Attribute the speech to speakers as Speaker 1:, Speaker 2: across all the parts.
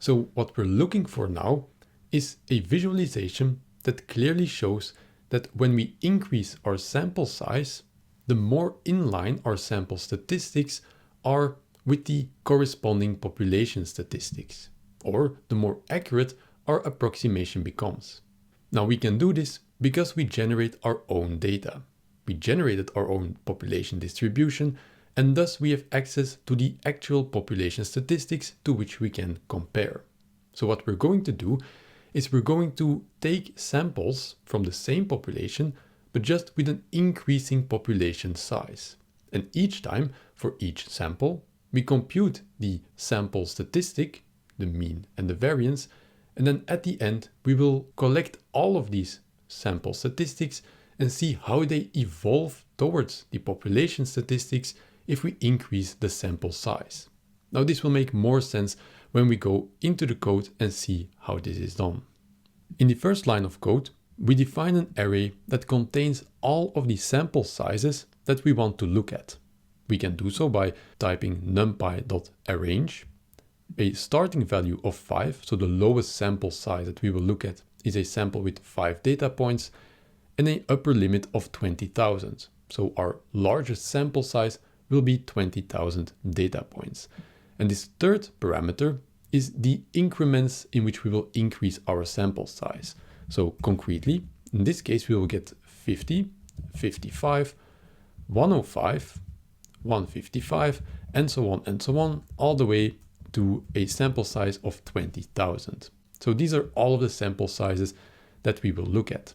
Speaker 1: So what we're looking for now is a visualization that clearly shows that when we increase our sample size, the more in line our sample statistics are with the corresponding population statistics, or the more accurate our approximation becomes. Now we can do this because we generate our own data. We generated our own population distribution, and thus we have access to the actual population statistics to which we can compare. So what we're going to do is we're going to take samples from the same population, but just with an increasing population size. And each time, for each sample, we compute the sample statistic, the mean and the variance, and then at the end, we will collect all of these sample statistics and see how they evolve towards the population statistics if we increase the sample size. Now this will make more sense when we go into the code and see how this is done. In the first line of code, we define an array that contains all of the sample sizes that we want to look at. We can do so by typing numpy.arrange, a starting value of 5, so the lowest sample size that we will look at is a sample with 5 data points, and an upper limit of 20,000. So our largest sample size will be 20,000 data points. And this third parameter is the increments in which we will increase our sample size. So concretely, in this case, we will get 50, 55, 105, 155, and so on, all the way to a sample size of 20,000. So these are all of the sample sizes that we will look at.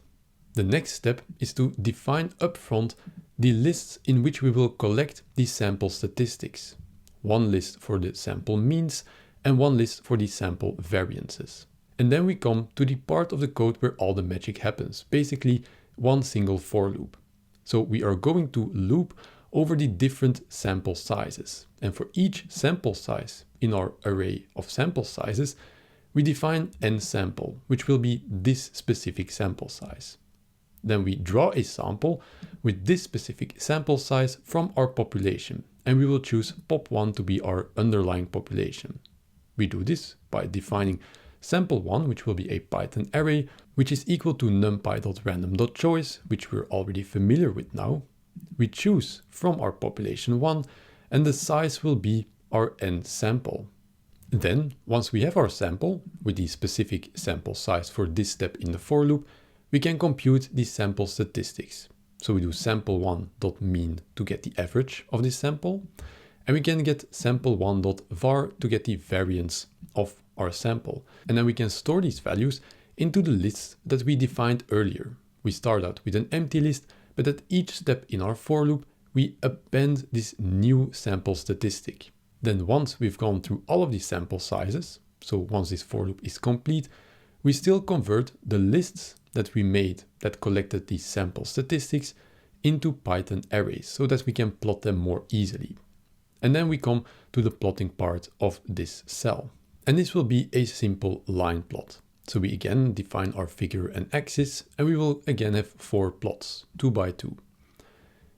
Speaker 1: The next step is to define upfront the lists in which we will collect the sample statistics. One list for the sample means and one list for the sample variances. And then we come to the part of the code where all the magic happens, basically one single for loop. So we are going to loop over the different sample sizes. And for each sample size in our array of sample sizes, we define n sample, which will be this specific sample size. Then we draw a sample with this specific sample size from our population, and we will choose pop1 to be our underlying population. We do this by defining sample1, which will be a Python array, which is equal to numpy.random.choice, which we're already familiar with now. We choose from our population 1, and the size will be our n sample. Then, once we have our sample with the specific sample size for this step in the for loop, we can compute the sample statistics. So we do sample1.mean to get the average of this sample, and we can get sample1.var to get the variance of our sample. And then we can store these values into the lists that we defined earlier. We start out with an empty list, but at each step in our for loop, we append this new sample statistic. Then once we've gone through all of these sample sizes, so once this for loop is complete, we still convert the lists that we made that collected these sample statistics into Python arrays so that we can plot them more easily. And then we come to the plotting part of this cell. And this will be a simple line plot. So we again define our figure and axis, and we will again have 4 plots, 2 by 2.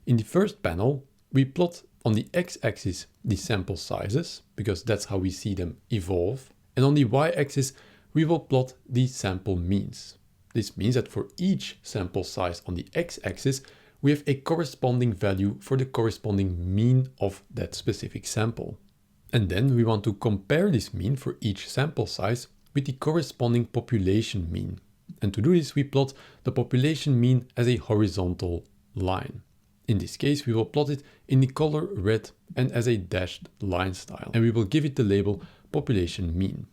Speaker 1: In the first panel, we plot on the x-axis the sample sizes, because that's how we see them evolve. And on the y-axis, we will plot the sample means. This means that for each sample size on the x-axis, we have a corresponding value for the corresponding mean of that specific sample. And then we want to compare this mean for each sample size with the corresponding population mean. And to do this, we plot the population mean as a horizontal line. In this case, we will plot it in the color red and as a dashed line style. And we will give it the label population mean.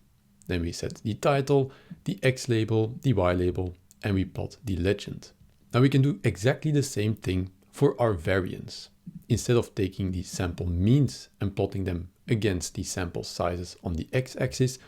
Speaker 1: Then we set the title, the X label, the Y label, and we plot the legend. Now we can do exactly the same thing for our variance. Instead of taking the sample means and plotting them against the sample sizes on the x-axis,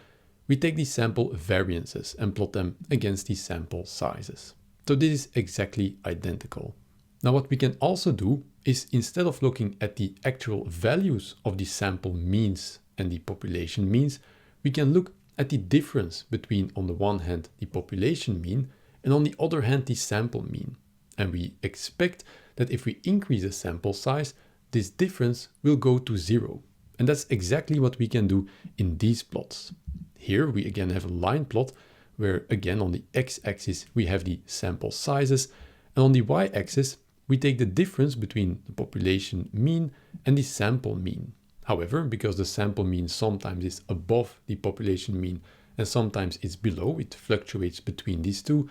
Speaker 1: we take the sample variances and plot them against the sample sizes. So this is exactly identical. Now what we can also do is, instead of looking at the actual values of the sample means and the population means, we can look at the difference between, on the one hand, the population mean, and on the other hand, the sample mean. And we expect that if we increase the sample size, this difference will go to 0. And that's exactly what we can do in these plots. Here we again have a line plot where again on the x-axis we have the sample sizes, and on the y-axis we take the difference between the population mean and the sample mean. However, because the sample mean sometimes is above the population mean and sometimes it's below, it fluctuates between these two,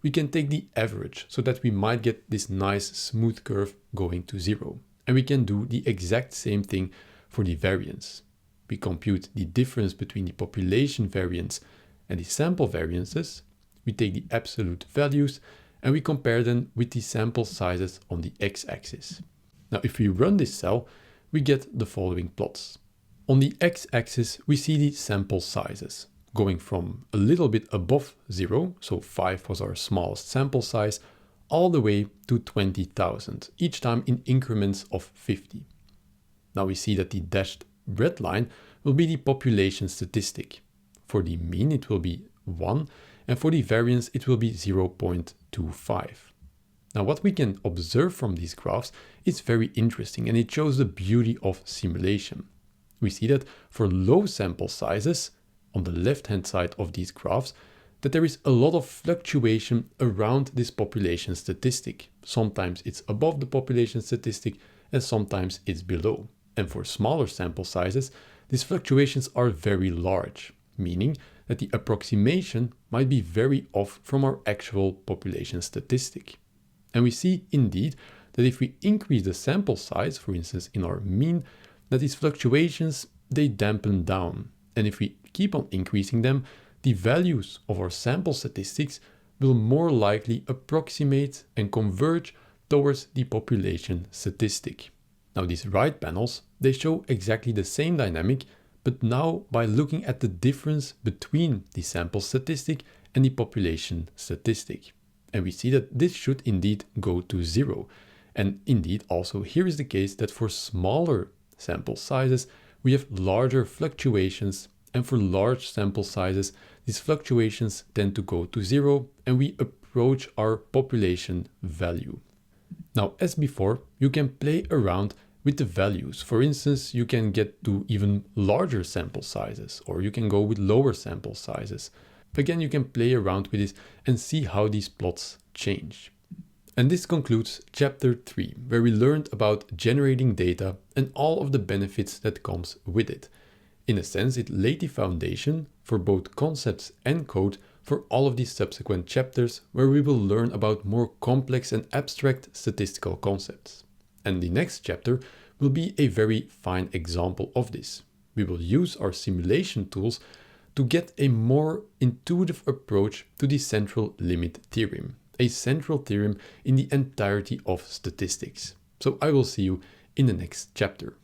Speaker 1: we can take the average so that we might get this nice smooth curve going to 0. And we can do the exact same thing for the variance. We compute the difference between the population variance and the sample variances. We take the absolute values and we compare them with the sample sizes on the x-axis. Now, if we run this cell, we get the following plots. On the x-axis, we see the sample sizes going from a little bit above 0, so 5 was our smallest sample size, all the way to 20,000, each time in increments of 50. Now we see that the dashed red line will be the population statistic. For the mean, it will be 1, and for the variance, it will be 0.25. Now, what we can observe from these graphs is very interesting, and it shows the beauty of simulation. We see that for low sample sizes, on the left-hand side of these graphs, that there is a lot of fluctuation around this population statistic. Sometimes it's above the population statistic, and sometimes it's below. And for smaller sample sizes, these fluctuations are very large, meaning that the approximation might be very off from our actual population statistic. And we see indeed that if we increase the sample size, for instance in our mean, that these fluctuations, they dampen down. And if we keep on increasing them, the values of our sample statistics will more likely approximate and converge towards the population statistic. Now these right panels, they show exactly the same dynamic, but now by looking at the difference between the sample statistic and the population statistic. And we see that this should indeed go to 0. And indeed also here is the case that for smaller sample sizes, we have larger fluctuations, and for large sample sizes, these fluctuations tend to go to 0 and we approach our population value. Now, as before, you can play around with the values. For instance, you can get to even larger sample sizes, or you can go with lower sample sizes. Again, you can play around with this and see how these plots change. And this concludes chapter 3, where we learned about generating data and all of the benefits that comes with it. In a sense, it laid the foundation for both concepts and code for all of these subsequent chapters, where we will learn about more complex and abstract statistical concepts. And the next chapter will be a very fine example of this. We will use our simulation tools to get a more intuitive approach to the central limit theorem, a central theorem in the entirety of statistics. So I will see you in the next chapter.